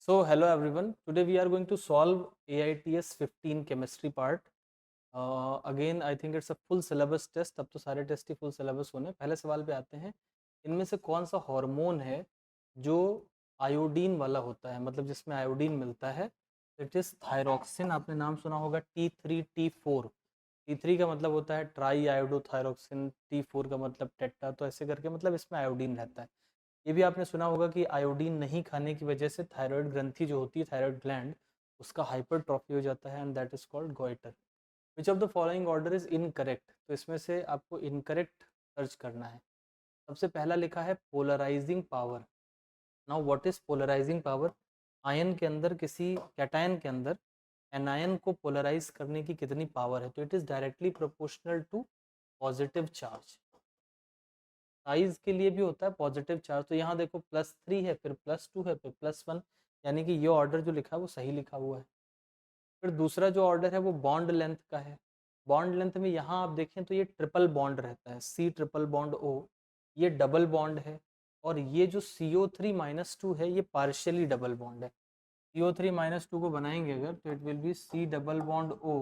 So hello everyone. Today we are going to solve AITS 15 chemistry part. Again I think it's a full syllabus test. अब तो सारे test ही full syllabus होने। पहले सवाल पे आते हैं। इनमें से कौन सा हार्मोन है जो आयोडीन वाला होता है, मतलब जिसमें आयोडीन मिलता है? It is thyroxine. आपने नाम सुना होगा T3 T4। T3 का मतलब होता है ट्राई आयोडोथायरोक्सिन, T4 का मतलब टेट्रा, तो ऐसे करके मतलब इसमें आयोडीन रहता है। ये भी आपने सुना होगा कि आयोडीन नहीं खाने की वजह से थायराइड ग्रंथि जो होती है, थायराइड ग्लैंड, उसका हाइपरट्रॉफी हो जाता है and that is called goitre. Which of the following order is incorrect? तो इसमें से आपको इनकरेक्ट सर्च करना है। सबसे पहला लिखा है polarising power. Now what is polarising power? Ion के अंदर, किसी कैटायन के अंदर एनायन को पोलराइज करने की कितनी पावर है? तो it is directly proportional to positive charge. Size के लिए भी होता है पॉजिटिव चार्ज। तो यहाँ देखो +3 है, फिर +2 है, फिर +1, यानी कि ये ऑर्डर जो लिखा है वो सही लिखा हुआ है। फिर दूसरा जो ऑर्डर है वो बॉन्ड लेंथ का है। बॉन्ड लेंथ में यहाँ आप देखें तो ये ट्रिपल बॉन्ड रहता है, C ट्रिपल बॉन्ड O, ये डबल बॉन्ड है। और ये जो CO3-2 है ये पार्शियली डबल बॉन्ड है। CO3-2 को बनाएंगे अगर तो it will B C double bond O,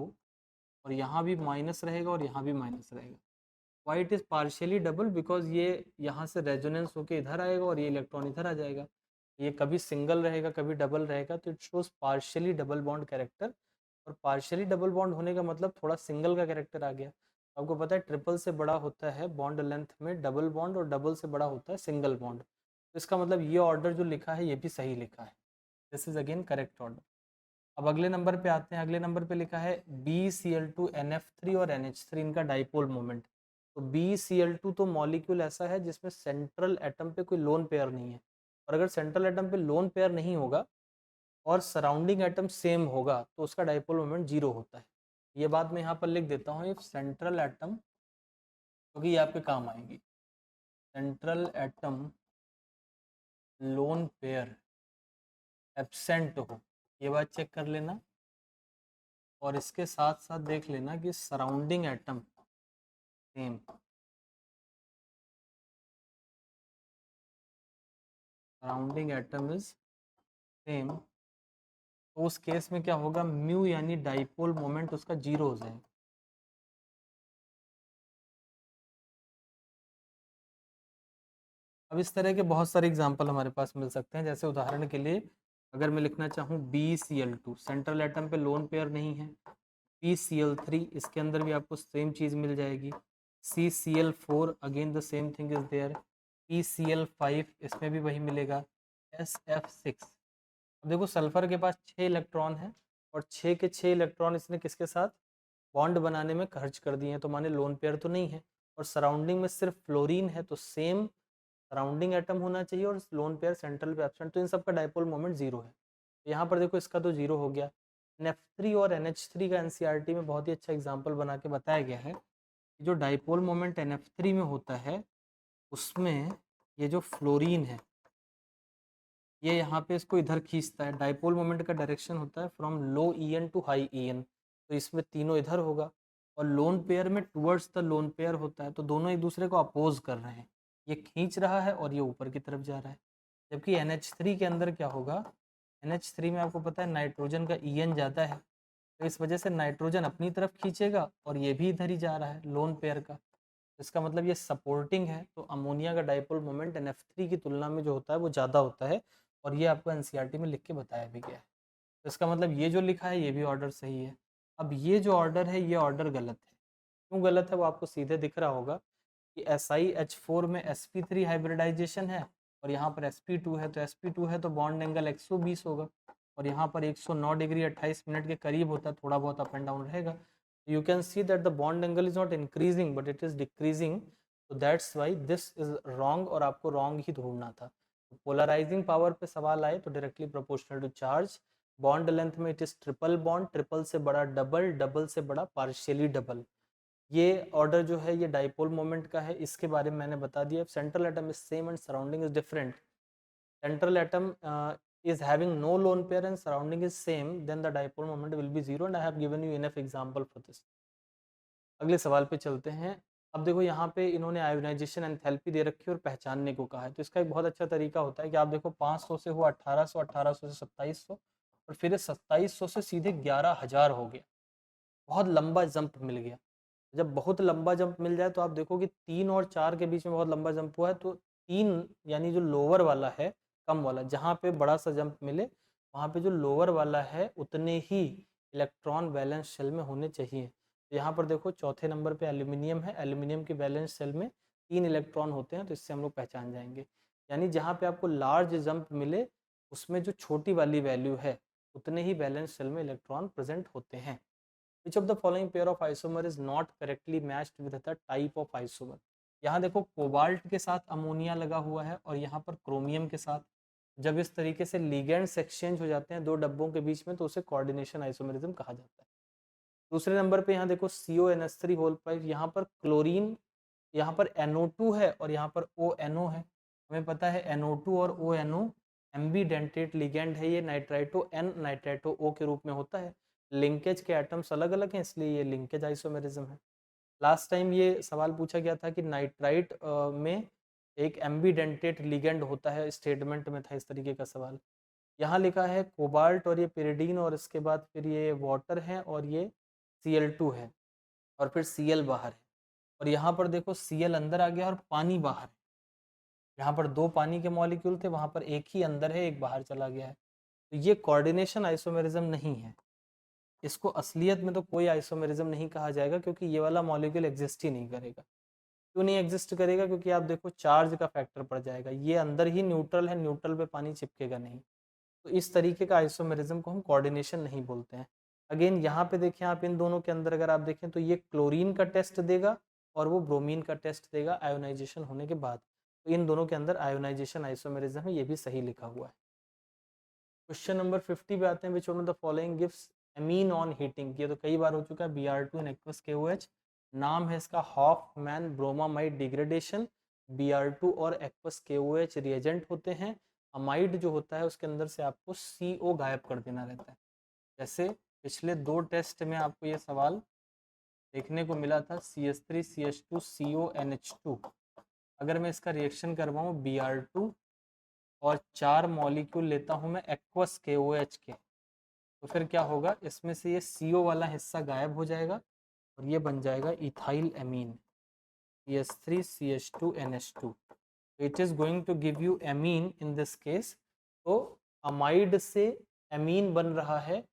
और यहाँ भी माइनस रहेगा और यहाँ भी माइनस रहेगा। Why it is partially double? Because ये यहाँ से रेजोनेंस होके इधर आएगा और ये इलेक्ट्रॉन इधर आ जाएगा। ये कभी सिंगल रहेगा कभी डबल रहेगा, तो it shows partially double bond character. और पार्शियली डबल बॉन्ड होने का मतलब थोड़ा सिंगल का कैरेक्टर आ गया। आपको पता है ट्रिपल से बड़ा होता है बॉन्ड लेंथ में डबल बॉन्ड, और डबल से बड़ा होता है सिंगल बॉन्ड। तो इसका मतलब ये ऑर्डर जो लिखा है ये भी सही लिखा है। This is again correct order. अब अगले नंबर पे आते हैं। अगले नंबर पे लिखा है BCl2NF3 और NH3, इनका डाइपोल मोमेंट। तो BCl2 तो मॉलिक्यूल ऐसा है जिसमें सेंट्रल एटम पे कोई लोन पेयर नहीं है, और अगर सेंट्रल एटम पे लोन पेयर नहीं होगा और सराउंडिंग एटम सेम होगा तो उसका डाइपोल मोमेंट 0 होता है। ये बात मैं यहाँ पर लिख देता हूँ, इफ सेंट्रल एटम, क्योंकि ये आपके काम आएगी। Central atom lone pair absent हो, ये बात चेक कर लेना। और इसके साथ साथ देख लेना कि surrounding atom same, surrounding atom is same, तो उस केस में क्या होगा, म्यू यानी डाइपोल मोमेंट उसका 0 हो जाएगा। अब इस तरह के बहुत सारे एग्जांपल हमारे पास मिल सकते हैं। जैसे उदाहरण के लिए अगर मैं लिखना चाहूँ BCl2, सेंट्रल एटम पे लोन पेयर नहीं है। PCl3, इसके अंदर भी आपको सेम चीज़ मिल जाएगी। CCl4, again the same thing is there. PCl5, इसमें भी वही मिलेगा। SF6, अब देखो सल्फर के पास 6 इलेक्ट्रॉन है, और 6 के 6 इलेक्ट्रॉन इसने किसके साथ बॉन्ड बनाने में खर्च कर दिए हैं, तो माने लोन पेयर तो नहीं है। और सराउंडिंग में सिर्फ फ्लोरीन है, तो सेम सराउंडिंग एटम होना चाहिए और लोन पेयर सेंट्रल पे एब्सेंट, तो इन सब का डाइपोल मोमेंट 0 है। तो यहाँ पर देखो इसका तो 0 हो गया। NF3 और NH3 का NCERT में बहुत ही अच्छा एग्जाम्पल बना के बताया गया है। जो डाइपोल मोमेंट NF3 में होता है उसमें ये जो फ्लोरीन है ये यहाँ पे इसको इधर खींचता है। डाइपोल मोमेंट का डायरेक्शन होता है from low EN to high EN, तो इसमें तीनों इधर होगा। और लोन पेयर में टुवर्ड्स द लोन पेयर होता है, तो दोनों एक दूसरे को अपोज कर रहे हैं। ये खींच रहा है और ये ऊपर की तरफ जा रहा है। जबकि NH3 के अंदर क्या होगा, NH3 में आपको पता है नाइट्रोजन का EN ज़्यादा है, तो इस वजह से नाइट्रोजन अपनी तरफ खींचेगा और ये भी इधर ही जा रहा है लोन पेयर का। इसका मतलब ये सपोर्टिंग है, तो अमोनिया का डाइपोल मोमेंट NF3 की तुलना में जो होता है वो ज़्यादा होता है, और ये आपको NCERT में लिख के बताया भी गया है। तो इसका मतलब ये जो लिखा है ये भी ऑर्डर सही है। अब ये जो ऑर्डर है ये ऑर्डर गलत है। क्यों गलत है वो आपको सीधे दिख रहा होगा कि SiH4 में sp3 हाइब्रिडाइजेशन है, और यहाँ पर sp2 है, तो sp2 है तो बॉन्ड एंगल 120 होगा, और यहाँ पर 109 डिग्री 28 मिनट के करीब होता है, थोड़ा बहुत अप एंड डाउन रहेगा। You can see that the bond angle is not increasing but it is decreasing, so that's why this is wrong, और आपको wrong ही ढूंढना था। पोलराइजिंग पावर पे सवाल आए तो directly proportional to charge. Bond length में it is triple bond, triple से बड़ा डबल, डबल से बड़ा पार्शियली डबल। ये ऑर्डर जो है ये डाइपोल मोमेंट का है, इसके बारे में मैंने बता दिया। Central atom is same and surrounding is different. Central atom is having no lone pair and surrounding is same, then the dipole moment will be 0, and I have given you enough example for this. अगले सवाल पे चलते हैं। अब देखो यहाँ पे इन्होंने आयोनाइजेशन एंथैल्पी दे रखी है और पहचानने को कहा है, तो इसका एक बहुत अच्छा तरीका होता है कि आप देखो 500 से हुआ 1800, 1800 से 2700 और फिर 2700 से सीधे 11,000 हो गया। बहुत लंबा जंप मिल गया। जब बहुत लंबा जंप मिल जाए तो आप देखो कि 3 और 4 के बीच में बहुत लंबा जंप हुआ है, तो 3 यानी जो लोअर वाला है, कम वाला, जहाँ पे बड़ा सा जंप मिले वहाँ पे जो लोअर वाला है उतने ही इलेक्ट्रॉन वैलेंस शेल में होने चाहिए। तो यहाँ पर देखो चौथे नंबर पे एल्यूमिनियम है, एल्यूमिनियम की वैलेंस शेल में 3 इलेक्ट्रॉन होते हैं, तो इससे हम लोग पहचान जाएंगे। यानी जहाँ पे आपको लार्ज जंप मिले उसमें जो छोटी वाली वैल्यू है उतने ही वैलेंस शेल में इलेक्ट्रॉन प्रेजेंट होते हैं। Which of the following pair of isomer is not correctly matched with the type of isomer? यहाँ देखो कोबाल्ट के साथ अमोनिया लगा हुआ है और यहाँ पर क्रोमियम के साथ। जब इस तरीके से लिगेंड्स एक्सचेंज हो जाते हैं दो डब्बों के बीच में तो उसे कोऑर्डिनेशन आइसोमेरिज्म कहा जाता है। दूसरे नंबर पे यहाँ देखो CONH3 होल पाइप, यहाँ पर क्लोरीन, यहाँ पर NO2 है और यहाँ पर ONO है। हमें पता है NO2 और ONO एम्बीडेंटेट लिगेंड है, ये नाइट्राइटो N नाइट्राइटो O के रूप में होता है। लिंकेज के एटम्स अलग अलग हैं इसलिए ये लिंकेज आइसोमेरिज्म है। लास्ट टाइम ये सवाल पूछा गया था कि नाइट्राइट में एक एम्बीडेंटेट लिगेंड होता है, स्टेटमेंट में था इस तरीके का सवाल। यहाँ लिखा है कोबाल्ट और ये पेरिडीन और इसके बाद फिर ये वाटर है और ये Cl2 है और फिर Cl बाहर है और यहाँ पर देखो Cl अंदर आ गया और पानी बाहर है। यहाँ पर 2 पानी के मॉलिक्यूल थे, वहाँ पर एक ही अंदर है एक बाहर चला गया है, तो ये कोऑर्डिनेशन आइसोमेरिज्म नहीं है। इसको असलियत में तो कोई आइसोमेरिज्म नहीं कहा जाएगा क्योंकि ये वाला मॉलिक्यूल एग्जिस्ट ही नहीं करेगा। क्यों नहीं एग्जिस्ट करेगा? क्योंकि आप देखो चार्ज का फैक्टर पड़ जाएगा, ये अंदर ही न्यूट्रल है, न्यूट्रल पे पानी चिपकेगा नहीं। तो इस तरीके का आइसोमेरिज्म को हम कोऑर्डिनेशन नहीं बोलते हैं। अगेन यहाँ पे देखें आप, इन दोनों के अंदर अगर आप देखें तो ये क्लोरीन का टेस्ट देगा और वो ब्रोमीन का टेस्ट देगा आयोनाइजेशन होने के बाद। तो इन दोनों के अंदर आयोनाइजेशन आइसोमेरिज्म है, ये भी सही लिखा हुआ है। क्वेश्चन नंबर 50 पे आते हैं, which one of the following gives amine on heating. ये तो कई बार हो चुका है, Br2 इन एक्वस KOH। नाम है इसका हॉफमैन ब्रोमामाइड डिग्रेडेशन। Br2 और एक्वस KOH रिएजेंट होते हैं। अमाइड जो होता है उसके अंदर से आपको CO गायब कर देना रहता है। जैसे पिछले 2 टेस्ट में आपको ये सवाल देखने को मिला था, CH3 CH2 CONH2। अगर मैं इसका रिएक्शन करवाऊँ Br2 और 4 मॉलिक्यूल लेता हूँ मैं एक्वस KOH के, तो फिर क्या होगा, इसमें से ये CO वाला हिस्सा गायब हो जाएगा और ये बन जाएगा ethyl amine CH3 CH2 NH2। It is going to give you amine in this case. तो अमाइड से एमीन बन रहा है,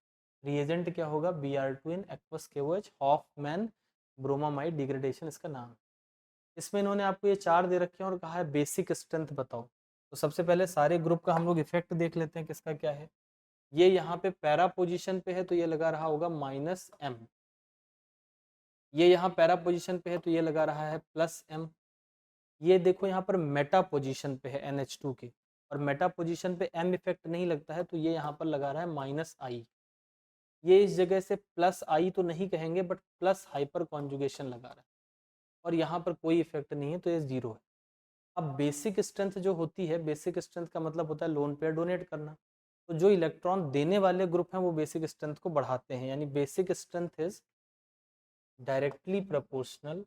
रिएजेंट क्या होगा, Br2 in aqueous KOH, Hofmann bromamide degradation इसका नाम। इसमें इन्होंने आपको ये 4 दे रखे हैं और कहा है बेसिक स्ट्रेंथ बताओ। तो सबसे पहले सारे ग्रुप का हम लोग इफेक्ट देख लेते हैं किसका क्या है। ये यहाँ पे पैरा पोजीशन पे है तो ये लगा रहा होगा -m। ये यहाँ पैरा पोजीशन पे है तो ये लगा रहा है +m। ये देखो यहाँ पर मेटा पोजीशन पे है NH2 के, और मेटा पोजीशन पे m इफेक्ट नहीं लगता है तो ये यहाँ पर लगा रहा है -i। ये इस जगह से +i तो नहीं कहेंगे बट प्लस हाइपर कॉन्जुगेशन लगा रहा है और यहाँ पर कोई इफेक्ट नहीं है तो ये 0 है। अब बेसिक स्ट्रेंथ जो होती है, बेसिक स्ट्रेंथ का मतलब होता है लोन पेयर डोनेट करना। तो जो इलेक्ट्रॉन देने वाले ग्रुप हैं वो बेसिक स्ट्रेंथ को बढ़ाते हैं, यानी basic strength is directly proportional,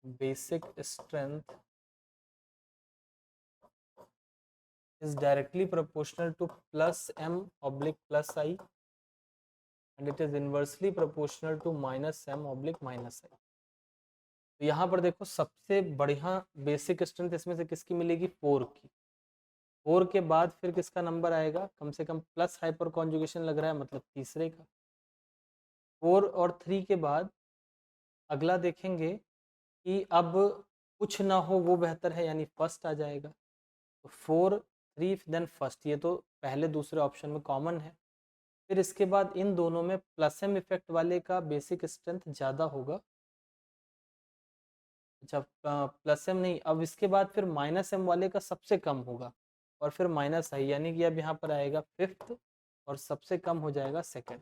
basic strength is directly proportional to +m/+i and it is inversely proportional to -m/-i। तो यहाँ पर देखो सबसे बढ़िया बेसिक स्ट्रेंथ इसमें से किसकी मिलेगी, 4 की। 4 के बाद फिर किसका नंबर आएगा, कम से कम प्लस हाइपर कॉन्जुगेशन लग रहा है मतलब तीसरे का। 4 और 3 के बाद अगला देखेंगे कि अब कुछ ना हो वो बेहतर है, यानी फर्स्ट आ जाएगा। तो 4 3 देन फर्स्ट, ये तो पहले दूसरे ऑप्शन में कॉमन है। फिर इसके बाद इन दोनों में +m इफेक्ट वाले का बेसिक स्ट्रेंथ ज़्यादा होगा। जब +m नहीं, अब इसके बाद फिर -m वाले का सबसे कम होगा और फिर -i, यानी कि अब यहाँ पर आएगा 5th और सबसे कम हो जाएगा सेकंड।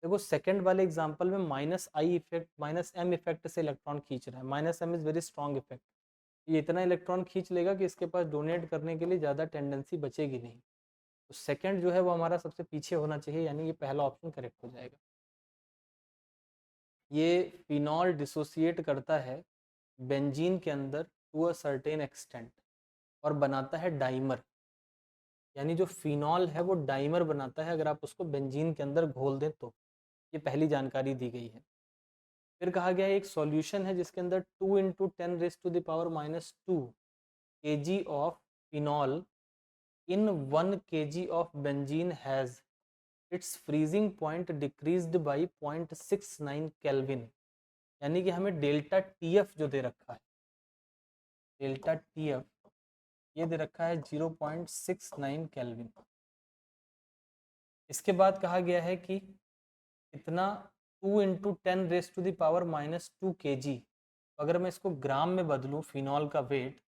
देखो सेकंड वाले एग्जांपल में -i इफेक्ट -m इफेक्ट से इलेक्ट्रॉन खींच रहा है। -m is very strong effect, ये इतना इलेक्ट्रॉन खींच लेगा कि इसके पास डोनेट करने के लिए ज़्यादा टेंडेंसी बचेगी नहीं। तो सेकंड जो है वो हमारा सबसे पीछे होना चाहिए, यानी ये पहला ऑप्शन करेक्ट हो जाएगा। ये फिनॉल डिसोसिएट करता है बेंजीन के अंदर टू अ सर्टेन एक्सटेंट और बनाता है डाइमर, यानी जो फिनॉल है वो डाइमर बनाता है अगर आप उसको बेंजीन के अंदर घोल दें तो। ये पहली जानकारी दी गई है। फिर कहा गया है एक सॉल्यूशन है जिसके अंदर 2 into 10⁻⁻² kg of phenol in 1 kg of benzene has its freezing point decreased by 0.69 kelvin, यानी कि हमें डेल्टा टीएफ जो दे रखा है, डेल्टा टीएफ ये दे रखा है 0.69 केल्विन। इसके बाद कहा गया है कि इतना 2 इंटू 10⁻⁻² kg, अगर मैं इसको ग्राम में बदलूँ फिनॉल का वेट,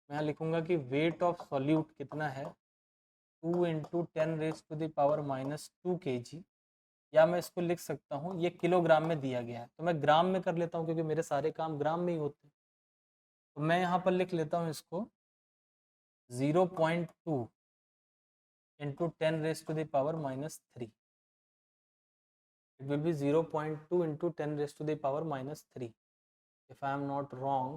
मैं यहाँ लिखूँगा कि वेट ऑफ सॉल्यूट कितना है 2 इंटू 10⁻⁻² kg, या मैं इसको लिख सकता हूँ ये किलोग्राम में दिया गया है तो मैं ग्राम में कर लेता हूँ क्योंकि मेरे सारे काम ग्राम में ही होते हैं। तो मैं यहाँ पर लिख लेता हूँ इसको 0.2 into 10⁻⁻3। It will be 0.2 into 10⁻⁻3 if I am not wrong।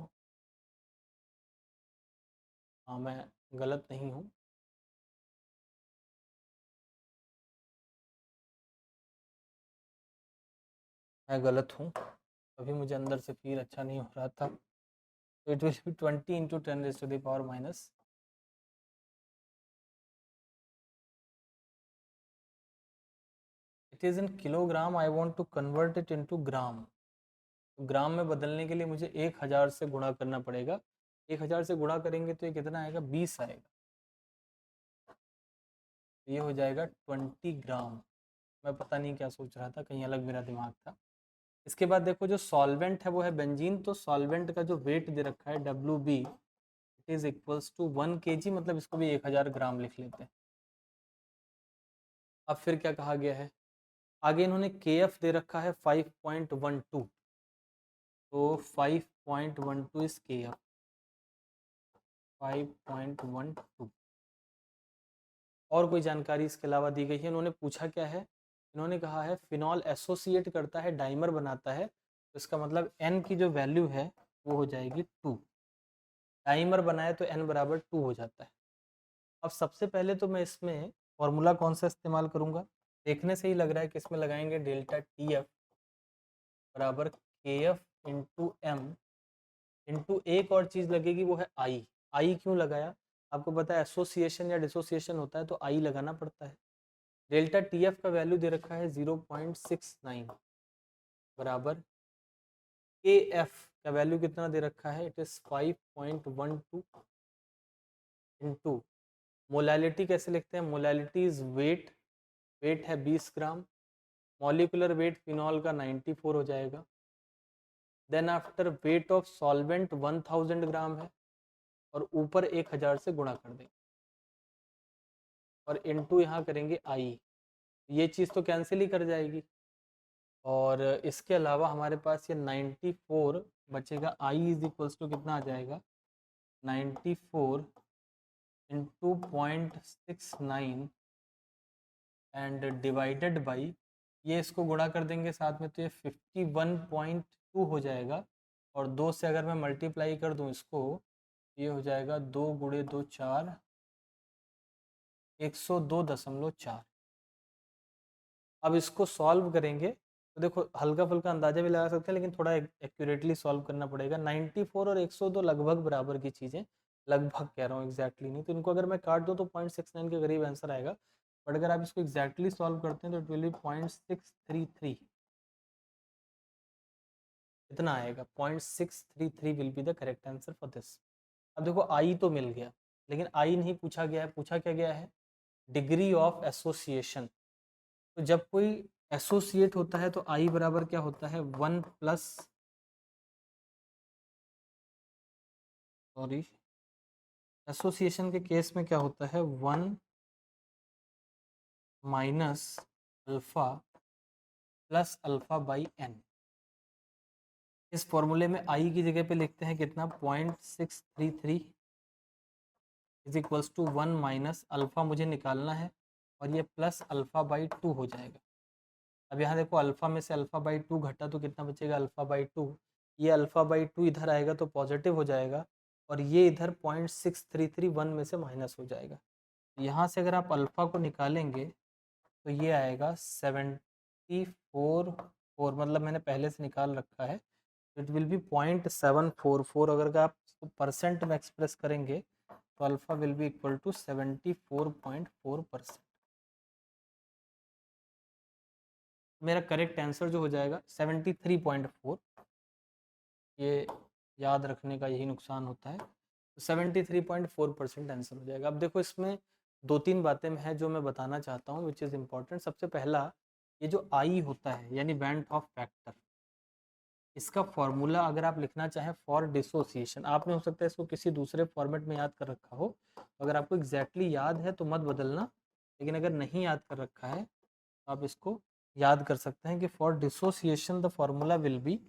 हाँ, मैं गलत नहीं हूँ। मैं गलत हूँ, अभी मुझे अंदर से फील अच्छा नहीं हो रहा था। तो it will be 20 into 10⁻⁻। It is in kilogram, I want to convert it into gram. Gram में बदलने के लिए मुझे 1000 से गुणा करना पड़ेगा। 1000 से गुणा करेंगे तो ये कितना आएगा, 20 आएगा। ये हो जाएगा 20 ग्राम। मैं पता नहीं क्या सोच रहा था, कहीं अलग मेरा दिमाग था। इसके बाद देखो जो सॉल्वेंट है वो है बेंजीन, तो सॉल्वेंट का जो वेट दे रखा है WB it is equals to 1 kg, मतलब इसको भी 1000 ग्राम लिख लेते हैं। अब फिर क्या कहा गया है, आगे इन्होंने KF दे रखा है 5.12, तो 5.12 इज KF 5.12। और कोई जानकारी इसके अलावा दी गई है? इन्होंने पूछा क्या है, इन्होंने कहा है फिनॉल एसोसिएट करता है डाइमर बनाता है, तो इसका मतलब N की जो वैल्यू है वो हो जाएगी 2। डाइमर बनाए तो N बराबर 2 हो जाता है। अब सबसे पहले तो मैं इसमें फॉर्मूला कौन सा इस्तेमाल करूंगा, देखने से ही लग रहा है कि इसमें लगाएंगे डेल्टा TF बराबर KF इंटू M इंटू एक और चीज़ लगेगी वो है I। I क्यों लगाया, आपको पता है एसोसिएशन या डिसोसिएशन होता है तो I लगाना पड़ता है। डेल्टा TF का वैल्यू दे रखा है 0.69 बराबर KF का वैल्यू कितना दे रखा है, इट इज़ 5.12 इंटू मोलैलिटी कैसे लिखते हैं, मोलैलिटी इज वेट, वेट है 20 ग्राम, मॉलिकुलर वेट फिनॉल का 94 हो जाएगा। Then after weight of solvent 1000 gram है और ऊपर 1000 से गुणा कर देंगे और इनटू यहाँ करेंगे आई, ये चीज़ तो कैंसिल ही कर जाएगी। और इसके अलावा हमारे पास ये 94 बचेगा, आई इज इक्वल्स टू कितना आ जाएगा 94 इंटू 0.69 एंड डिवाइडेड बाई, ये इसको गुणा कर देंगे साथ में तो ये 51.2 हो जाएगा। और 2 से अगर मैं मल्टीप्लाई कर दूं इसको, ये हो जाएगा 2 गुणे 2 4, 102.4। अब इसको सॉल्व करेंगे तो देखो हल्का फुल्का अंदाजा भी लगा सकते हैं लेकिन थोड़ा एक्यूरेटली सॉल्व करना पड़ेगा। 94 और 102 लगभग बराबर की चीज़ें, लगभग कह रहा हूँ एग्जैक्टली नहीं, तो इनको अगर मैं काट दूँ तो 0.69 के करीब आंसर आएगा। बट अगर आप इसको एग्जैक्टली सॉल्व करते हैं तो इट विल बी 0.633, इतना आएगा 0.633 will be the correct answer for this. अब देखो आई तो मिल गया लेकिन आई नहीं पूछा गया है, पूछा क्या गया है डिग्री ऑफ एसोसिएशन। तो जब कोई एसोसिएट होता है तो आई बराबर क्या होता है 1 प्लस, सॉरी एसोसिएशन के केस में क्या होता है 1 minus alpha plus alpha by n. इस फॉर्मूले में आई की जगह पे लिखते हैं कितना 0.633 is equals to 1 minus alpha मुझे निकालना है और ये प्लस अल्फा बाई 2 हो जाएगा। अब यहाँ देखो अल्फ़ा में से अल्फ़ा बाई 2 घटा तो कितना बचेगा अल्फ़ा बाई 2। ये अल्फ़ा बाई 2 इधर आएगा तो पॉजिटिव हो जाएगा और ये इधर 0.6331 में से माइनस हो जाएगा। यहाँ से अगर आप अल्फ़ा को निकालेंगे तो ये आएगा 74.4, मतलब मैंने पहले से निकाल रखा है। It will be 0.744। अगर आप इसको परसेंट में एक्सप्रेस करेंगे तो alpha will be equal to 74.4%। मेरा करेक्ट आंसर जो हो जाएगा 73.4। ये याद रखने का यही नुकसान होता है। तो 73.4% आंसर हो जाएगा। अब देखो इसमें 2-3 बातें हैं जो मैं बताना चाहता हूँ विच इज़ इम्पॉर्टेंट। सबसे पहला, ये जो आई होता है यानी बैंड ऑफ फैक्टर, इसका फॉर्मूला अगर आप लिखना चाहें फॉर डिसोसिएशन, आपने हो सकता है इसको किसी दूसरे फॉर्मेट में याद कर रखा हो, अगर आपको एग्जैक्टली याद है तो मत बदलना, लेकिन अगर नहीं याद कर रखा है तो आप इसको याद कर सकते हैं कि for dissociation the formula will be,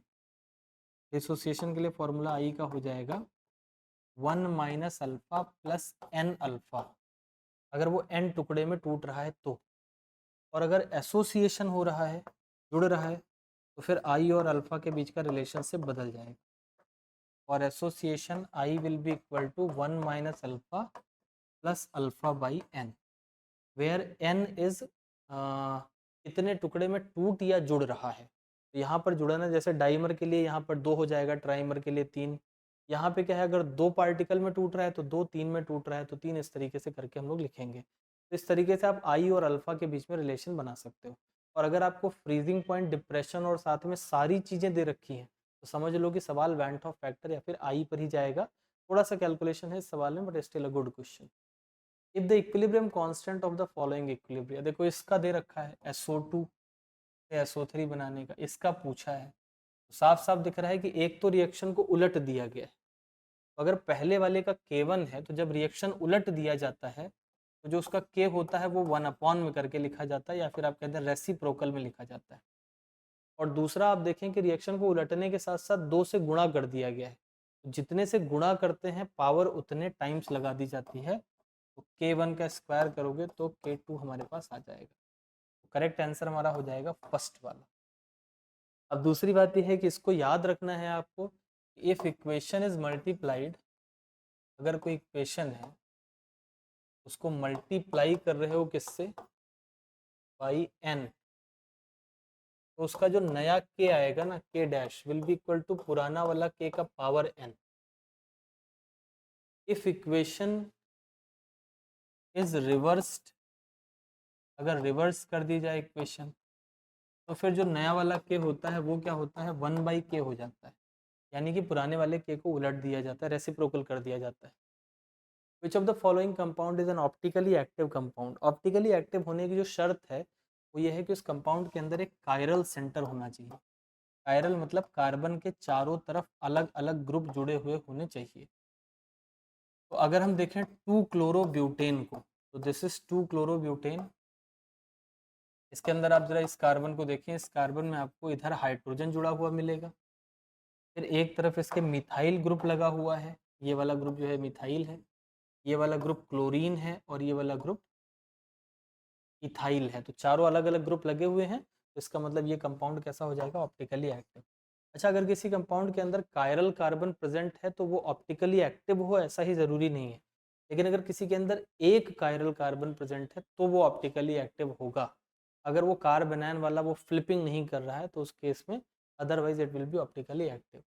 dissociation के लिए फॉर्मूला आई का हो जाएगा 1 minus alpha plus n alpha, अगर वो एन टुकड़े में टूट रहा है तो, और अगर एसोसिएशन हो रहा है, जुड़ रहा है, तो फिर आई और अल्फ़ा के बीच का रिलेशनशिप बदल जाएगा और association i will be equal to 1 minus alpha plus alpha by n, where n is कितने टुकड़े में टूट या जुड़ रहा है। तो यहाँ पर जुड़ना, जैसे डाइमर के लिए यहाँ पर 2 हो जाएगा, ट्राइमर के लिए 3। यहाँ पे क्या है, अगर 2 पार्टिकल में टूट रहा है तो 2, 3 में टूट रहा है तो 3, इस तरीके से करके हम लोग लिखेंगे। तो इस तरीके से आप आई और अल्फ़ा के बीच में रिलेशन बना सकते हो। और अगर आपको फ्रीजिंग पॉइंट, डिप्रेशन और साथ में सारी चीज़ें दे रखी हैं तो समझ लो कि सवाल वैंट ऑफ फैक्टर या फिर आई पर ही जाएगा। थोड़ा सा कैलकुलेशन है इस सवाल में, but still a good question. If the equilibrium constant of the following equilibrium, देखो इसका दे रखा है SO2 से SO3 बनाने का, इसका पूछा है, तो साफ साफ दिख रहा है कि एक तो रिएक्शन को उलट दिया गया है। अगर पहले वाले का K1 है तो जब रिएक्शन उलट दिया जाता है तो जो उसका K होता है वो 1 अपॉन में करके लिखा जाता है, या फिर आप कहते हैं रेसिप्रोकल में लिखा जाता है। और दूसरा आप देखें कि रिएक्शन को उलटने के साथ साथ 2 से गुणा कर दिया गया है, तो जितने से गुणा करते हैं पावर उतने टाइम्स लगा दी जाती है। तो K1 का स्क्वायर करोगे तो K2 हमारे पास आ जाएगा। तो करेक्ट आंसर हमारा हो जाएगा फर्स्ट वाला। अब दूसरी बात यह है कि इसको याद रखना है आपको, इफ इक्वेशन इज मल्टीप्लाइड, अगर कोई इक्वेशन है उसको मल्टीप्लाई कर रहे हो किससे, बाई n, तो उसका जो नया k आएगा ना, k dash will be equal to पुराना वाला k का power n। If equation is reversed, अगर रिवर्स कर दी जाए इक्वेशन, तो फिर जो नया वाला k होता है वो क्या होता है, 1/k हो जाता है, यानी कि पुराने वाले k को उलट दिया जाता है, रेसिप्रोकल कर दिया जाता है। विच of the following compound is an optically active compound, optically active होने की जो शर्त है वो ये है कि उस कंपाउंड के अंदर एक कायरल सेंटर होना चाहिए। कायरल मतलब कार्बन के चारों तरफ अलग अलग ग्रुप जुड़े हुए होने चाहिए। तो अगर हम देखें 2-क्लोरोब्यूटेन को, तो दिस इज 2-क्लोरोब्यूटेन। इसके अंदर आप जरा इस कार्बन को देखें, इस कार्बन में आपको इधर हाइड्रोजन जुड़ा हुआ मिलेगा, फिर एक तरफ इसके मिथाइल ग्रुप लगा हुआ है, ये वाला ग्रुप जो है मिथाइल है, ये वाला ग्रुप क्लोरीन है और ये वाला ग्रुप इथाइल है। तो चारों अलग अलग ग्रुप लगे हुए हैं, तो इसका मतलब ये कंपाउंड कैसा हो जाएगा, ऑप्टिकली एक्टिव। अच्छा, अगर किसी कंपाउंड के अंदर कायरल कार्बन प्रेजेंट है तो वो ऑप्टिकली एक्टिव हो ऐसा ही ज़रूरी नहीं है, लेकिन अगर किसी के अंदर एक कायरल कार्बन प्रेजेंट है तो वो ऑप्टिकली एक्टिव होगा, अगर वो कार्बोनाइन वाला वो फ्लिपिंग नहीं कर रहा है तो उस केस में, otherwise it will B optically active.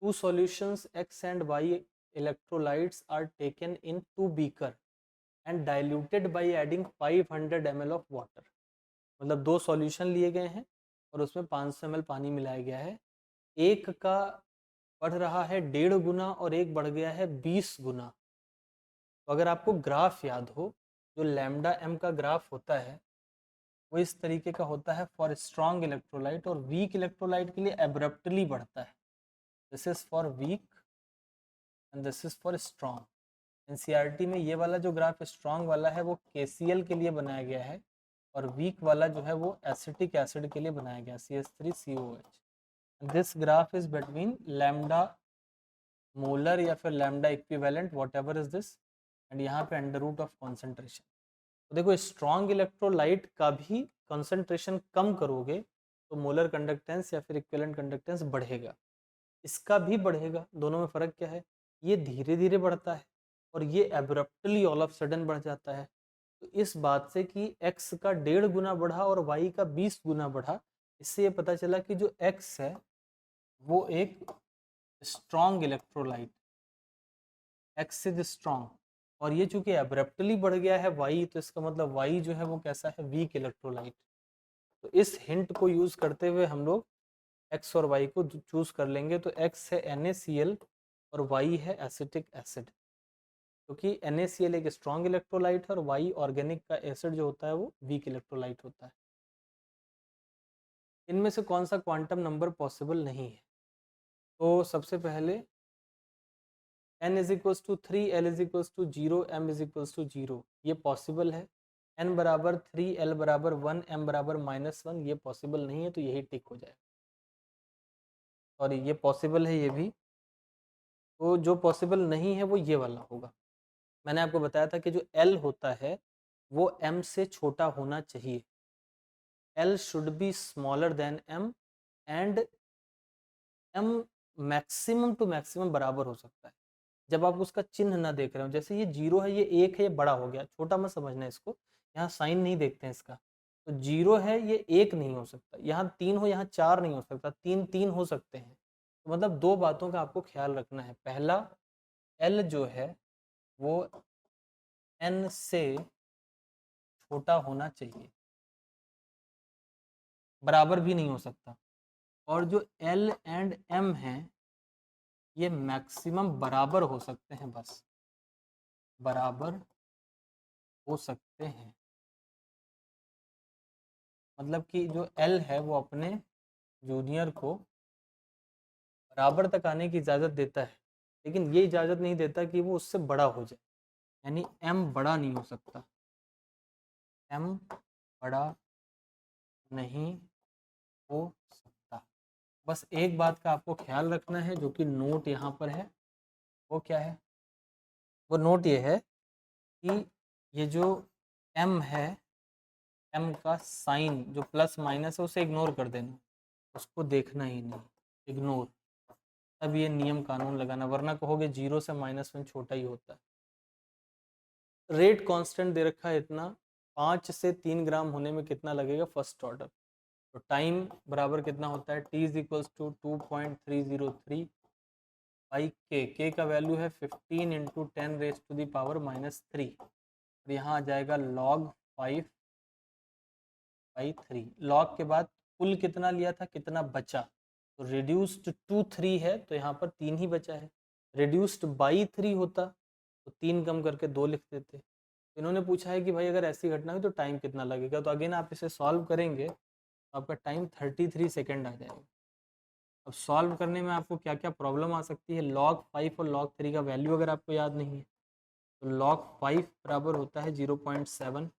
Two solutions X and Y electrolytes are taken in 2 beaker and diluted by adding 500 ml of water। मतलब 2 सॉल्यूशन लिए गए हैं और उसमें 500 ml पानी मिलाया गया है। एक का बढ़ रहा है 1.5 गुना और एक बढ़ गया है 20 गुना। तो अगर आपको ग्राफ याद हो, जो लैम्डा एम का ग्राफ होता है वो इस तरीके का होता है फॉर स्ट्रॉन्ग इलेक्ट्रोलाइट, और वीक इलेक्ट्रोलाइट के लिए एब्रप्टली बढ़ता है। This is for weak and this is for strong. NCERT में ये वाला जो ग्राफ स्ट्रॉन्ग वाला है वो KCl के लिए बनाया गया है, और वीक वाला जो है वो एसिटिक एसिड के लिए बनाया गया, CH3COH। This graph is between lambda molar या फिर lambda equivalent, what ever is this, and यहाँ पे अंडर रूट ऑफ कॉन्सेंट्रेशन। तो देखो स्ट्रॉन्ग इलेक्ट्रोलाइट का भी कंसंट्रेशन कम करोगे तो मोलर कंडक्टेंस या फिर इक्विवेलेंट कंडक्टेंस बढ़ेगा, इसका भी बढ़ेगा। दोनों में फ़र्क क्या है, ये धीरे धीरे बढ़ता है और ये एब्रप्टली ऑल ऑफ सडन बढ़ जाता है। तो इस बात से कि x का 1.5 गुना बढ़ा और y का 20 गुना बढ़ा, इससे ये पता चला कि जो x है वो एक strong electrolyte, x is strong, और ये चूंकि एब्रप्टली बढ़ गया है y, तो इसका मतलब y जो है वो कैसा है, वीक इलेक्ट्रोलाइट। तो इस हिंट को यूज करते हुए हम लोग x और y को चूज कर लेंगे। तो x है NaCl और y है एसिटिक एसिड, क्योंकि NaCl एक स्ट्रॉन्ग इलेक्ट्रोलाइट है और y ऑर्गेनिक का एसिड जो होता है वो वीक इलेक्ट्रोलाइट होता है। इनमें से कौन सा क्वांटम नंबर पॉसिबल नहीं है? तो सबसे पहले n is equals to 3, l is equals to 0, m is equals to 0, ये पॉसिबल है। n बराबर 3, l बराबर 1, m बराबर -1, ये पॉसिबल नहीं है, तो यही टिक हो जाएगा। और ये पॉसिबल है ये भी, तो जो पॉसिबल नहीं है वो ये वाला होगा। मैंने आपको बताया था कि जो l होता है वो m से छोटा होना चाहिए, l should be smaller than m, and m maximum to maximum बराबर हो सकता है जब आप उसका चिन्ह ना देख रहे हो। जैसे ये 0 है, ये 1 है, ये बड़ा हो गया, छोटा मत समझना इसको, यहाँ साइन नहीं देखते हैं इसका। तो 0 है, ये 1 नहीं हो सकता, यहाँ 3 हो, यहाँ 4 नहीं हो सकता, 3 3 हो सकते हैं। तो मतलब दो बातों का आपको ख्याल रखना है। पहला, l जो है वो n से छोटा होना चाहिए, बराबर भी नहीं हो सकता। और जो l एंड m है ये मैक्सिमम बराबर हो सकते हैं, बस बराबर हो सकते हैं। मतलब कि जो L है वो अपने जूनियर को बराबर तक आने की इजाज़त देता है, लेकिन ये इजाज़त नहीं देता कि वो उससे बड़ा हो जाए, यानी M बड़ा नहीं हो सकता, M बड़ा नहीं हो सकता। बस एक बात का आपको ख्याल रखना है, जो कि नोट यहाँ पर है, वो क्या है? वो नोट ये है कि ये जो M है, M का साइन जो प्लस माइनस है उसे इग्नोर कर देना, उसको देखना ही नहीं, इग्नोर। तब ये नियम कानून लगाना, वरना कहोगे 0 से -1 छोटा ही होता है। रेट कांस्टेंट दे रखा है इतना, 5 से 3 ग्राम होने में कितना लगेगा फर्स्ट ऑर्डर। तो टाइम बराबर कितना होता है, t is equals to 2.303 by k का वैल्यू है 15 into 10 raise to the power -3, और यहाँ आ जाएगा log 5/3। लॉग के बाद कुल कितना लिया था, कितना बचा, तो रिड्यूस्ड टू 3 है तो यहाँ पर 3 ही बचा है। रिड्यूस्ड बाई 3 होता तो 3 कम करके 2 लिख देते। इन्होंने पूछा है कि भाई अगर ऐसी घटना हुई तो टाइम कितना लगेगा, तो अगेन आप इसे सॉल्व करेंगे तो आपका टाइम 33 सेकेंड आ जाएगा। अब सॉल्व करने में आपको क्या क्या प्रॉब्लम आ सकती है, log 5 और log 3 का वैल्यू अगर आपको याद नहीं है, तो log 5 बराबर होता है 0.7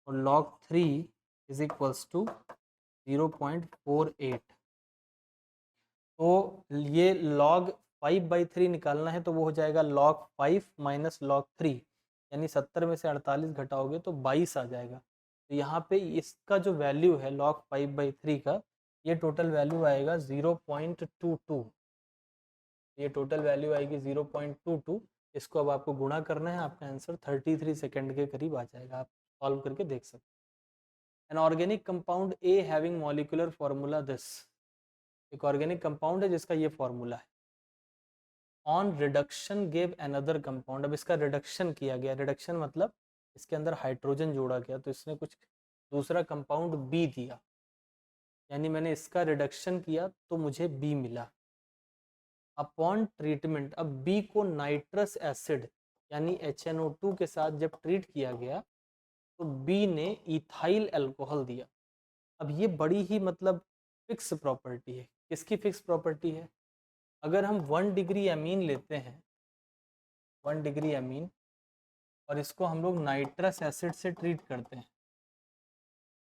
और log 3 इज इक्वल्स टू 0.48। तो ये log 5/3 निकालना है, तो वो हो जाएगा log 5 माइनस log 3, यानी 70 में से 48 घटाओगे तो 22 आ जाएगा। तो यहाँ पे इसका जो वैल्यू है log 5/3 का, ये टोटल वैल्यू आएगा 0.22। ये टोटल वैल्यू आएगी 0.22। इसको अब आपको गुणा करना है, आपका आंसर 33 सेकेंड के करीब आ जाएगा। आप सॉल्व करके देख सकते हैं। An organic compound A having molecular formula this, एक ऑर्गेनिक कंपाउंड है जिसका ये फॉर्मूला है। On reduction gave another compound, अब इसका रिडक्शन किया गया, रिडक्शन मतलब इसके अंदर हाइड्रोजन जोड़ा गया, तो इसने कुछ दूसरा कंपाउंड बी दिया, यानी मैंने इसका रिडक्शन किया तो मुझे बी मिला। अपॉन ट्रीटमेंट, अब बी को नाइट्रस एसिड यानी HNO2 के साथ जब ट्रीट किया गया तो बी ने इथाइल अल्कोहल दिया। अब ये बड़ी ही मतलब फिक्स प्रॉपर्टी है। किसकी फिक्स प्रॉपर्टी है? अगर हम 1 डिग्री एमीन लेते हैं, 1 डिग्री एमीन, और इसको हम लोग नाइट्रस एसिड से ट्रीट करते हैं,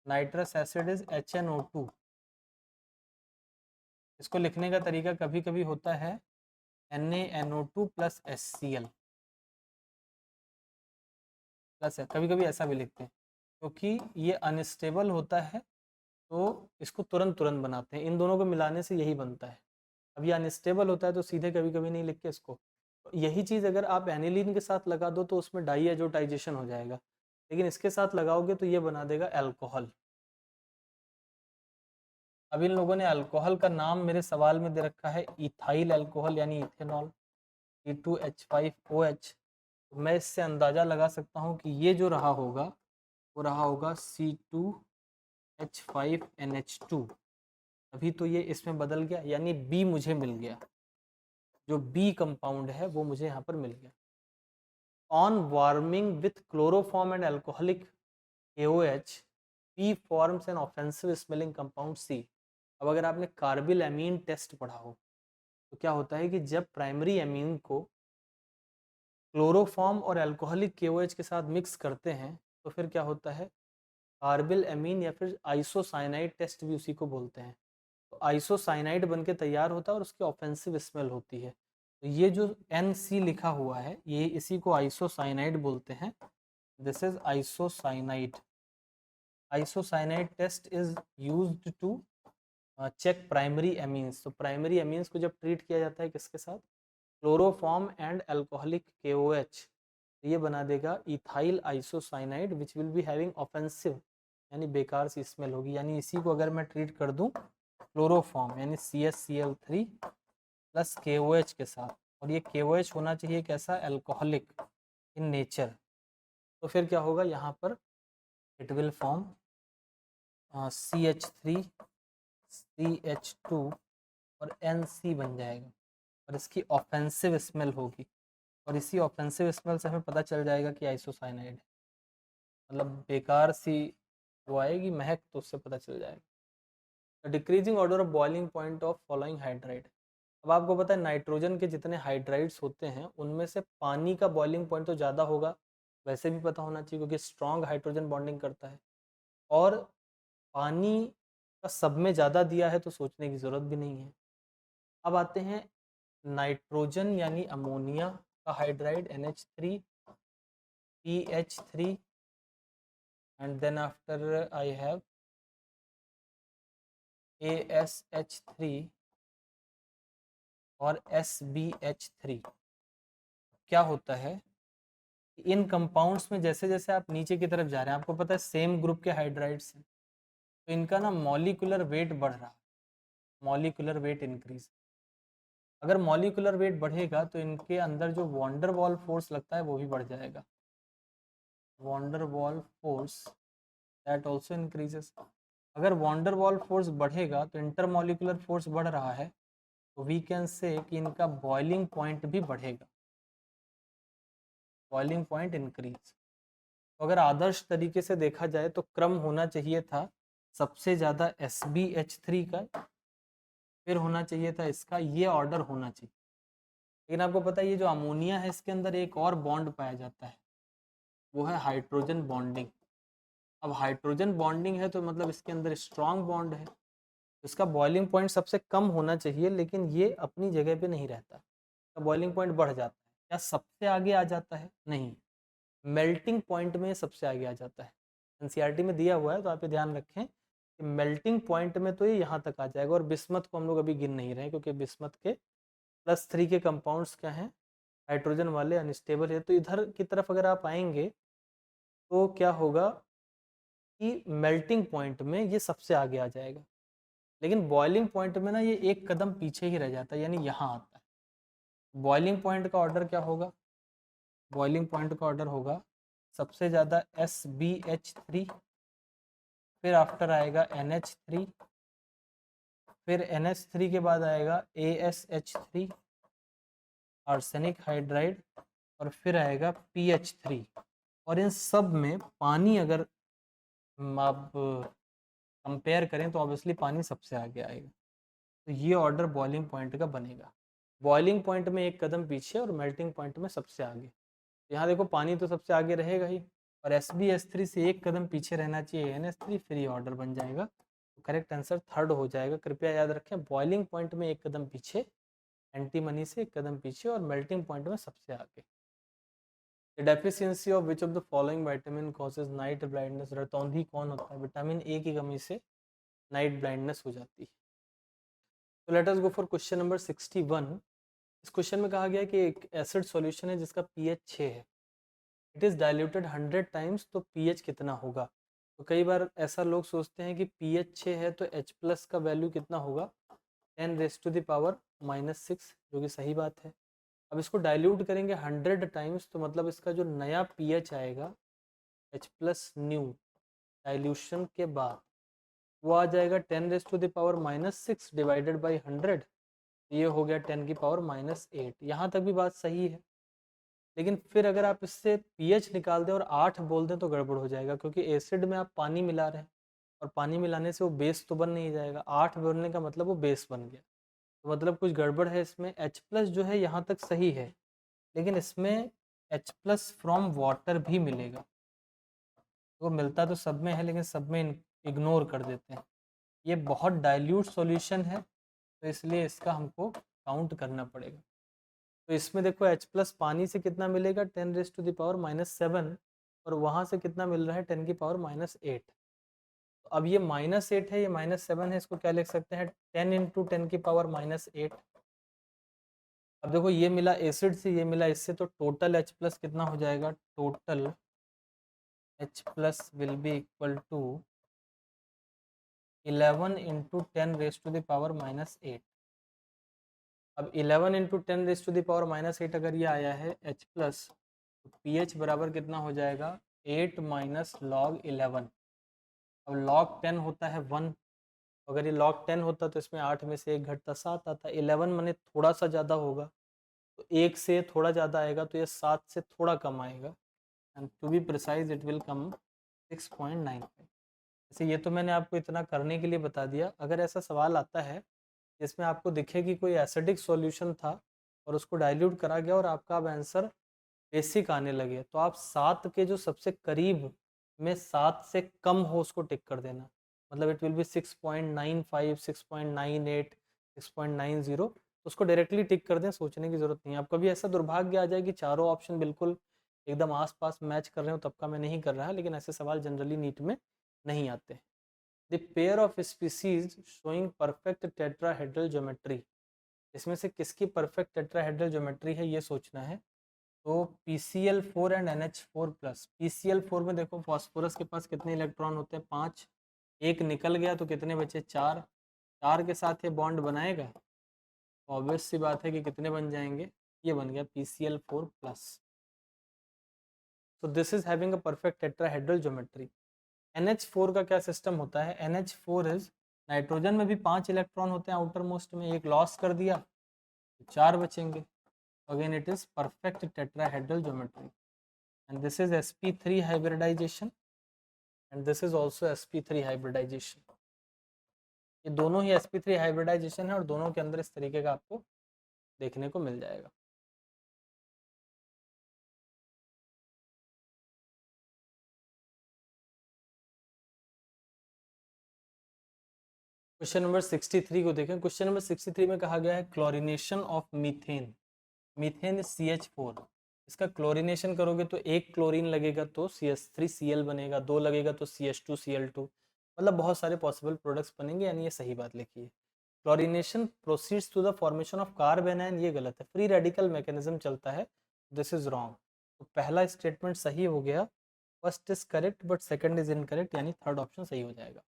नाइट्रस एसिड इज HNO2। इसको लिखने का तरीका कभी कभी होता है NaNO2 + HCl। प्लस है, कभी कभी ऐसा भी लिखते हैं क्योंकि ये अनस्टेबल होता है तो इसको तुरंत तुरंत बनाते हैं, इन दोनों को मिलाने से यही बनता है। अब ये अनस्टेबल होता है तो सीधे कभी कभी नहीं लिख के इसको, यही चीज़ अगर आप एनिलीन के साथ लगा दो तो उसमें डाई एजोटाइजेशन हो जाएगा, लेकिन इसके साथ लगाओगे तो ये बना देगा अल्कोहल। अब इन लोगों ने अल्कोहल का नाम मेरे सवाल में दे रखा है इथाइल अल्कोहल यानी इथेनॉल C2H5OH। मैं इससे अंदाज़ा लगा सकता हूँ कि ये जो रहा होगा वो रहा होगा C2H5NH2। अभी तो ये इसमें बदल गया यानी B मुझे मिल गया, जो B कंपाउंड है वो मुझे यहाँ पर मिल गया। On warming with chloroform and alcoholic KOH, P forms an offensive smelling compound C। अब अगर आपने कार्बिल एमीन टेस्ट पढ़ा हो तो क्या होता है कि जब प्राइमरी एमीन को क्लोरोफॉर्म और अल्कोहलिक KOH के साथ मिक्स करते हैं तो फिर क्या होता है, कार्बिल एमीन या फिर आइसोसाइनाइड टेस्ट भी उसी को बोलते हैं। तो आइसोसाइनाइड बन के तैयार होता है और उसकी ऑफेंसिव स्मेल होती है। तो ये जो NC लिखा हुआ है ये इसी को आइसोसाइनाइड बोलते हैं। This is isocyanide. Isocyanide test is used to check primary amines. तो प्राइमरी एमीन्स को जब ट्रीट किया जाता है किसके साथ, क्लोरोफॉर्म एंड अल्कोहलिक KOH, ये बना देगा ethyl isocyanide which will be having offensive यानी बेकार सी स्मेल होगी। यानी इसी को अगर मैं ट्रीट कर दूं क्लोरोफॉर्म यानी CaCl3 प्लस KOH के साथ, और ये KOH होना चाहिए कैसा, अल्कोहलिक इन नेचर, तो फिर क्या होगा यहाँ पर it will form CH3 CH2 और NC बन जाएगा और इसकी ऑफेंसिव स्मेल होगी, और इसी ऑफेंसिव स्मेल से हमें पता चल जाएगा कि आइसोसाइनाइड है, मतलब बेकार सी वो आएगी महक, तो उससे पता चल जाएगा। Decreasing order of boiling point of following hydride. अब आपको पता है नाइट्रोजन के जितने हाइड्राइड्स होते हैं उनमें से पानी का बॉइलिंग पॉइंट तो ज़्यादा होगा, वैसे भी पता होना चाहिए क्योंकि स्ट्रॉन्ग हाइड्रोजन बॉन्डिंग करता है, और पानी का सब में ज़्यादा दिया है तो सोचने की ज़रूरत भी नहीं है। अब आते हैं नाइट्रोजन यानी अमोनिया का hydride NH3 PH3 and then after I have ASH3 और SBH3। क्या होता है, इन कंपाउंड्स में जैसे जैसे आप नीचे की तरफ जा रहे हैं, आपको पता है सेम ग्रुप के हाइड्राइड्स हैं, तो इनका ना मॉलिक्यूलर वेट बढ़ रहा है, मॉलिक्यूलर वेट इंक्रीज। अगर मॉलिक्यूलर वेट बढ़ेगा तो इनके अंदर जो वॉन्डर वॉल फोर्स लगता है वो भी बढ़ जाएगा, van der Waal force that also increases. अगर वॉन्डर वॉल फोर्स बढ़ेगा तो इंटरमॉलिक्यूलर फोर्स बढ़ रहा है, तो वी कैन से कि इनका बॉइलिंग पॉइंट भी बढ़ेगा, बॉइलिंग पॉइंट इंक्रीज। तो अगर आदर्श तरीके से देखा जाए तो क्रम होना चाहिए था सबसे ज़्यादा SBH3 का, फिर होना चाहिए था इसका, ये ऑर्डर होना चाहिए। लेकिन आपको पता है ये जो अमोनिया है इसके अंदर एक और बॉन्ड पाया जाता है, वो है हाइड्रोजन बॉन्डिंग। अब हाइड्रोजन बॉन्डिंग है तो मतलब इसके अंदर स्ट्रॉन्ग बॉन्ड है, इसका बॉइलिंग पॉइंट सबसे कम होना चाहिए, लेकिन ये अपनी जगह पे नहीं रहता, तो बॉइलिंग पॉइंट बढ़ जाता है। क्या सबसे आगे आ जाता है, नहीं, मेल्टिंग पॉइंट में सबसे आगे आ जाता है। NCERT में दिया हुआ है तो आप ये ध्यान रखें कि मेल्टिंग पॉइंट में तो ये यहाँ तक आ जाएगा। और बिस्मथ को हम लोग अभी गिन नहीं रहे हैं क्योंकि बिस्मथ के +3 के कंपाउंड्स क्या हैं, हाइड्रोजन वाले, अनस्टेबल है। तो इधर की तरफ अगर आप आएंगे तो क्या होगा कि मेल्टिंग पॉइंट में ये सबसे आगे आ जाएगा, लेकिन बॉइलिंग पॉइंट में ना ये एक कदम पीछे ही रह जाता है, यानी यहाँ आता है। बॉइलिंग पॉइंट का ऑर्डर क्या होगा, बॉइलिंग पॉइंट का ऑर्डर होगा सबसे ज़्यादा SBH3, फिर आफ्टर आएगा NH3, फिर NH3 के बाद आएगा ASH3 आर्सेनिक हाइड्राइड, और फिर आएगा PH3। और इन सब में पानी अगर आप कंपेयर करें तो ऑब्वियसली पानी सबसे आगे आएगा। तो ये ऑर्डर बॉइलिंग पॉइंट का बनेगा, बॉइलिंग पॉइंट में एक कदम पीछे और मेल्टिंग पॉइंट में सबसे आगे। यहाँ देखो पानी तो सबसे आगे रहेगा ही, और SbH3 से एक कदम पीछे रहना चाहिए NH3, फिर ये ऑर्डर बन जाएगा। तो करेक्ट आंसर थर्ड हो जाएगा। कृपया याद रखें बॉइलिंग पॉइंट में एक कदम पीछे, एंटीमनी से एक कदम पीछे, और मेल्टिंग पॉइंट में सबसे आगे। The deficiency of which of the following vitamin causes night blindness. रतौंधी कौन होता है? विटामिन ए की कमी से नाइट ब्लाइंडनेस हो जाती है। तो let us go for question number 61। इस क्वेश्चन में कहा गया है कि एक एसिड सॉल्यूशन है जिसका पीएच 6 है, इट इज़ डाइल्यूटेड 100 टाइम्स, तो पीएच कितना होगा? तो कई बार ऐसा लोग सोचते हैं कि पीएच 6 है तो H प्लस का वैल्यू कितना होगा? 10 रेज टू द पावर -6, जो कि सही बात है। अब इसको डाइल्यूट करेंगे 100 टाइम्स, तो मतलब इसका जो नया पीएच आएगा H प्लस न्यू डाइल्यूशन के बाद, वो आ जाएगा 10 raise to the power -6 divided by 100, ये हो गया 10 की पावर -8। यहाँ तक भी बात सही है, लेकिन फिर अगर आप इससे पीएच निकाल दें और 8 बोल दें तो गड़बड़ हो जाएगा, क्योंकि एसिड में आप पानी मिला रहे हैं और पानी मिलाने से वो बेस तो बन नहीं जाएगा। 8 बोलने का मतलब वो बेस बन गया, तो मतलब कुछ गड़बड़ है इसमें। H प्लस जो है यहाँ तक सही है, लेकिन इसमें H प्लस फ्रॉम वाटर भी मिलेगा। वो मिलता तो सब में है, लेकिन सब में इग्नोर कर देते हैं। ये बहुत डाइल्यूट सॉल्यूशन है, तो इसलिए इसका हमको काउंट करना पड़ेगा। तो इसमें देखो H प्लस पानी से कितना मिलेगा? 10 रेज टू द पावर -7, और वहाँ से कितना मिल रहा है? 10 की पावर -8। तो अब ये -8 है, ये -7 है, इसको क्या लिख सकते हैं? 10 इंटू 10 की पावर -8। अब देखो ये मिला एसिड से, ये मिला इससे, तो टोटल H प्लस कितना हो जाएगा? Total H plus will be equal to 11 into 10 raise to the power -8। अब 11 into 10 raise to the power -8 अगर ये आया है H प्लस, तो pH बराबर कितना हो जाएगा? 8 माइनस लॉग 11। अब लॉग 10 होता है 1, अगर ये लॉग 10 होता तो इसमें 8 में से 1 घटता 7 आता। 11 माने थोड़ा सा ज़्यादा होगा, तो 1 से थोड़ा ज़्यादा आएगा, तो ये 7 से थोड़ा कम आएगा, and to be precise it will come 6.95। जैसे ये तो मैंने आपको इतना करने के लिए बता दिया। अगर ऐसा सवाल आता है जिसमें आपको दिखे कि कोई एसिडिक सॉल्यूशन था और उसको डाइल्यूट करा गया और आपका अब आंसर बेसिक आने लगे, तो आप 7 के जो सबसे करीब में 7 से कम हो उसको टिक कर देना। मतलब इट विल बी 6.95, 6.98, 6.90, तो उसको डायरेक्टली टिक कर दें, सोचने की ज़रूरत नहीं है। अब कभी ऐसा दुर्भाग्य आ जाए कि चारों ऑप्शन बिल्कुल एकदम आसपास मैच कर रहे हो, तब का मैं नहीं कर रहा, लेकिन ऐसे सवाल जनरली नीट में नहीं आते। The pair of species showing perfect tetrahedral geometry, इसमें से किसकी परफेक्ट टेट्राहेड्रल ज्योमेट्री है ये सोचना है। तो PCl4 एंड NH4+। PCl4 में देखो फॉस्फोरस के पास कितने इलेक्ट्रॉन होते हैं? 5। एक निकल गया तो कितने बचे? 4। 4 के साथ ये बॉन्ड बनाएगा, ऑब्वियस सी बात है कि कितने बन जाएंगे? ये बन गया PCl4+। तो this is having a perfect tetrahedral geometry. NH4 का क्या सिस्टम होता है? NH4 इज, नाइट्रोजन में भी 5 इलेक्ट्रॉन होते हैं आउटर मोस्ट में, एक लॉस कर दिया तो 4 बचेंगे। Again it is perfect tetrahedral geometry, and this is sp3 hybridization and this is also sp3 hybridization। ये दोनों ही sp3 hybridization है और दोनों के अंदर इस तरीके का आपको देखने को मिल जाएगा। क्वेश्चन नंबर 63 को देखें। क्वेश्चन नंबर 63 में कहा गया है chlorination of methane. Methane CH4, इसका क्लोरीनेशन करोगे तो एक क्लोरीन लगेगा तो CH3Cl बनेगा, 2 लगेगा तो CH2Cl2, मतलब बहुत सारे पॉसिबल प्रोडक्ट्स बनेंगे, यानी ये सही बात लिखी है। Chlorination proceeds to the formation of carbon n, ये गलत है, फ्री रेडिकल मैकेनिज्म चलता है, दिस इज रॉन्ग। तो पहला स्टेटमेंट सही हो गया, first is correct but second is incorrect, यानी थर्ड ऑप्शन सही हो जाएगा।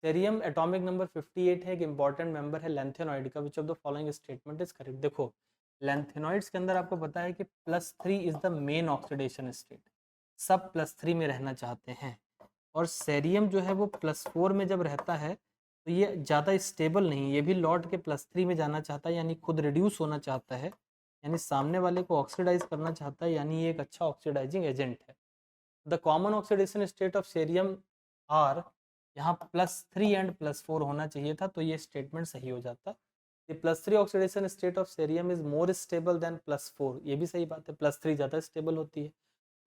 सेरियम एटॉमिक नंबर 58 है, एक इंपॉर्टेंट मेंबर है लैंथेनॉइड का, विच of the following statement is correct. देखो लैंथेनॉइड्स के अंदर आपको पता है कि +3 is the main oxidation state, सब +3 में रहना चाहते हैं, और सेरियम जो है वो +4 में जब रहता है तो ये ज़्यादा स्टेबल नहीं, ये भी लौट के +3 में जाना चाहता है, यानी खुद रिड्यूस होना चाहता है, यानी सामने वाले को ऑक्सीडाइज करना चाहता है, यानी ये एक अच्छा ऑक्सीडाइजिंग एजेंट है। The common oxidation state of cerium are, यहाँ +3 एंड +4 होना चाहिए था, तो ये स्टेटमेंट सही हो जाता। The +3 oxidation state of cerium is more stable then +4, ये भी सही बात है, +3 ज़्यादा स्टेबल होती है।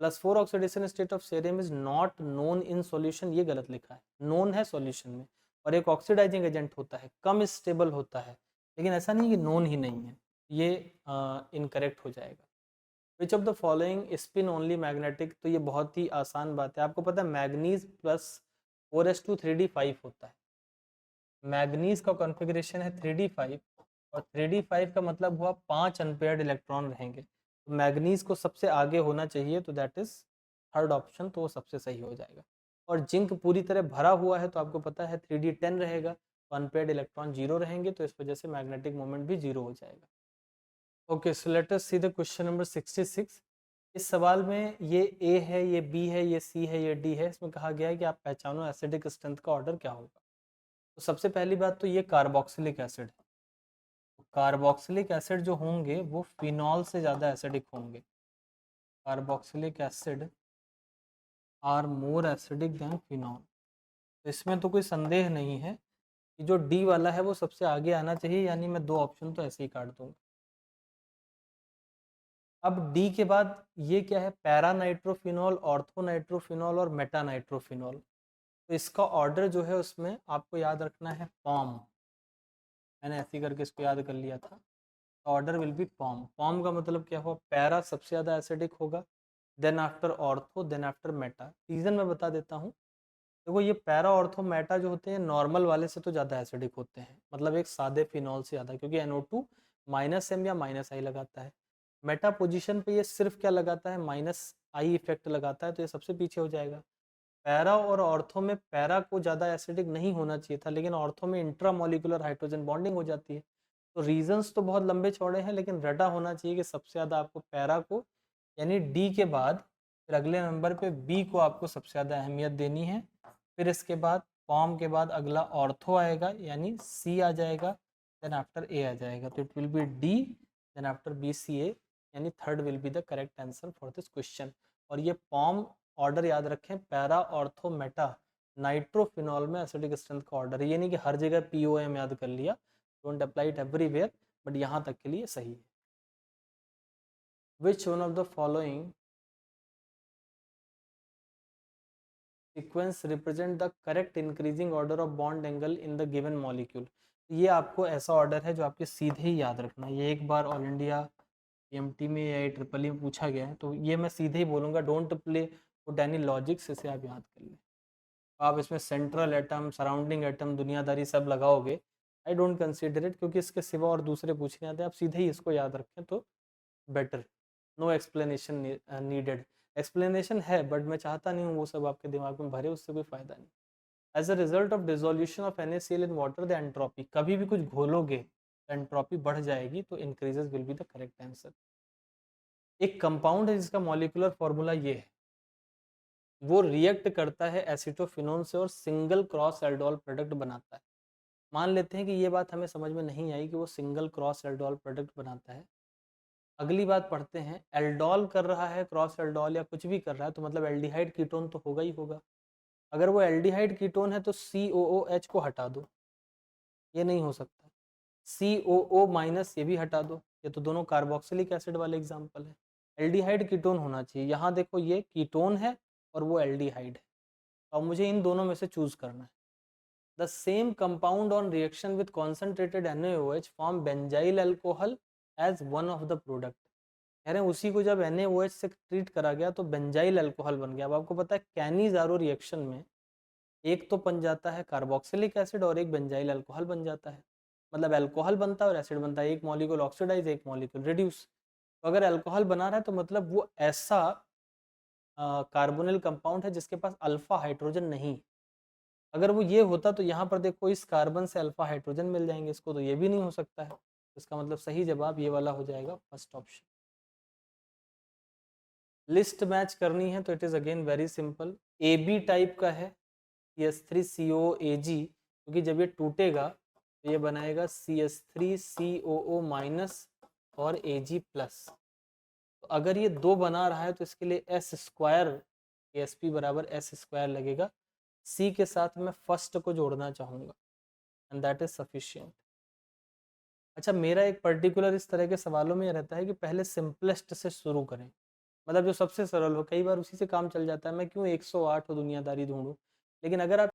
+4 oxidation state of cerium is not known in solution, ये गलत लिखा है, नोन है सॉल्यूशन में, और एक ऑक्सीडाइजिंग एजेंट होता है, कम स्टेबल होता है, लेकिन ऐसा नहीं कि नोन ही नहीं है, ये इनकरेक्ट हो जाएगा। विच of the following spin only magnetic, तो ये बहुत ही आसान बात है, आपको पता है मैग्नीज प्लस 4s2 3d5 होता है। मैग्नीज का कॉन्फ़िगरेशन है 3d5 और 3d5 का मतलब हुआ 5 अनपेयर्ड इलेक्ट्रॉन रहेंगे, तो मैग्नीज को सबसे आगे होना चाहिए, तो दैट इज थर्ड ऑप्शन, तो वो सबसे सही हो जाएगा। और जिंक पूरी तरह भरा हुआ है तो आपको पता है 3d10 रहेगा, तो अनपेयर्ड इलेक्ट्रॉन 0 रहेंगे, तो इस वजह से मैग्नेटिक मोमेंट भी 0 हो जाएगा। Okay, so let us see the question number 66। इस सवाल में ये ए है, ये बी है, ये सी है, ये डी है। इसमें कहा गया है कि आप पहचानो एसिडिक स्ट्रेंथ का ऑर्डर क्या होगा। तो सबसे पहली बात तो ये कार्बोक्सिलिक एसिड है। कार्बोक्सिलिक एसिड जो होंगे वो फिनॉल से ज़्यादा एसिडिक होंगे। Carboxylic acid are more acidic than phenol. तो इसमें तो कोई संदेह नहीं है कि जो डी वाला है वो सबसे आगे आना चाहिए, यानी मैं 2 ऑप्शन तो ऐसे ही काट दूंगा। अब डी के बाद ये क्या है, पैरा नाइट्रोफिनॉल, ऑर्थो नाइट्रोफिनॉल और मेटा नाइट्रोफिनॉल। तो इसका ऑर्डर जो है उसमें आपको याद रखना है पॉम। मैंने ऐसे करके इसको याद कर लिया था। Order will be POM. POM का मतलब क्या हुआ, पैरा सबसे ज़्यादा एसिडिक होगा, then after ortho, then after meta. Reason मैं बता देता हूँ। देखो ये पैरा ऑर्थो मेटा जो होते हैं नॉर्मल वाले से तो ज़्यादा एसिडिक होते हैं, मतलब एक सादे फिनॉल से ज़्यादा, क्योंकि NO2 -M या -I लगाता है। मेटा पोजीशन पे ये सिर्फ क्या लगाता है, -I इफेक्ट लगाता है, तो ये सबसे पीछे हो जाएगा। पैरा और ऑर्थो में पैरा को ज़्यादा एसिडिक नहीं होना चाहिए था, लेकिन ऑर्थो में इंट्रामोलिकुलर हाइड्रोजन बॉन्डिंग हो जाती है। तो रीजंस तो बहुत लंबे चौड़े हैं, लेकिन रटा होना चाहिए कि सबसे ज़्यादा आपको पैरा को, यानी डी के बाद फिर अगले नंबर पे बी को आपको सबसे ज़्यादा अहमियत देनी है। फिर इसके बाद पॉम के बाद अगला ऑर्थो आएगा, यानी सी आ जाएगा, देन आफ्टर ए आ जाएगा, तो it will be D, then after B C A, यानी third will be the correct answer for this question. और ये पॉम ऑर्डर याद रखें, पैरा ऑर्थो मेटा नाइट्रोफिनॉल में एसिडिक स्ट्रेंथ का ऑर्डर है, ये नहीं कि हर जगह POM याद कर लिया, don't apply it everywhere, but यहाँ तक के लिए सही है। Which one of the following sequence represent the correct increasing order of bond angle in the given molecule. ये आपको ऐसा ऑर्डर है जो आपके सीधे ही याद रखना है। ये एक बार ऑल इंडिया EMT में या EEE में पूछा गया है, तो ये मैं सीधे ही बोलूँगा, don't play with any logics, इसे आप याद कर लें। आप इसमें सेंट्रल एटम, सराउंडिंग एटम, दुनियादारी सब लगाओगे, आई डोंट कंसिडर इट, क्योंकि इसके सिवा और दूसरे पूछने आते हैं। आप सीधे ही इसको याद रखें तो better, no explanation needed. Explanation है बट मैं चाहता नहीं हूँ वो सब आपके दिमाग में भरे, उससे कोई फायदा नहीं। As a result of dissolution of NaCl in water the entropy, कभी भी कुछ घोलोगे तो एंट्रोपी बढ़ जाएगी, तो increases will be the correct answer. एक कंपाउंड है जिसका मॉलिक्यूलर फॉर्मूला ये है, वो रिएक्ट करता है एसिटोफिनोन से और सिंगल क्रॉस एल्डोल प्रोडक्ट बनाता है। मान लेते हैं कि ये बात हमें समझ में नहीं आई कि वो सिंगल क्रॉस एल्डोल प्रोडक्ट बनाता है। अगली बात पढ़ते हैं, एल्डोल कर रहा है, क्रॉस एल्डोल या कुछ भी कर रहा है, तो मतलब एल्डिहाइड कीटोन तो होगा ही होगा। अगर वो एल्डिहाइड कीटोन है तो COOH को हटा दो, ये नहीं हो सकता। COO- ये भी हटा दो, ये तो दोनों कार्बोक्सिलिक एसिड वाले एग्जाम्पल है। एल्डिहाइड कीटोन होना चाहिए। यहाँ देखो ये कीटोन है और वो एल्डिहाइड है, अब मुझे इन दोनों में से चूज करना है। The same compound on reaction with concentrated NaOH form benzyl alcohol as one of the product. कह रहे हैं उसी को जब NaOH से ट्रीट करा गया तो बेंजाइल अल्कोहल बन गया। अब आपको पता है कैनिज़ारो रिएक्शन में एक तो बन जाता है कार्बोक्सिलिक एसिड और एक बेंजाइल अल्कोहल बन जाता है, मतलब अल्कोहल बनता है और एसिड बनता है, एक मॉलिक्यूल ऑक्सीडाइज, एक मॉलिक्यूल रिड्यूस। तो अगर अल्कोहल बना रहा है तो मतलब वो ऐसा कार्बोनिल कंपाउंड है जिसके पास अल्फा हाइड्रोजन नहीं। अगर वो ये होता तो यहाँ पर देखो इस कार्बन से अल्फा हाइड्रोजन मिल जाएंगे इसको, तो ये भी नहीं हो सकता है। इसका मतलब सही जवाब ये वाला हो जाएगा, फर्स्ट ऑप्शन। लिस्ट मैच करनी है तो it is again very simple. AB type का है CH3COAG, क्योंकि जब ये टूटेगा तो ये बनाएगा CH3COO- और Ag+। तो अगर ये 2 बना रहा है तो इसके लिए S² AsP बराबर S² लगेगा। C के साथ मैं फर्स्ट को जोड़ना चाहूँगा एंड दैट इज सफिशिएंट। अच्छा, मेरा एक पर्टिकुलर इस तरह के सवालों में यह रहता है कि पहले सिंपलेस्ट से शुरू करें, मतलब जो सबसे सरल हो। कई बार उसी से काम चल जाता है, मैं क्यों 108 दुनियादारी ढूंढूं। लेकिन अगर आप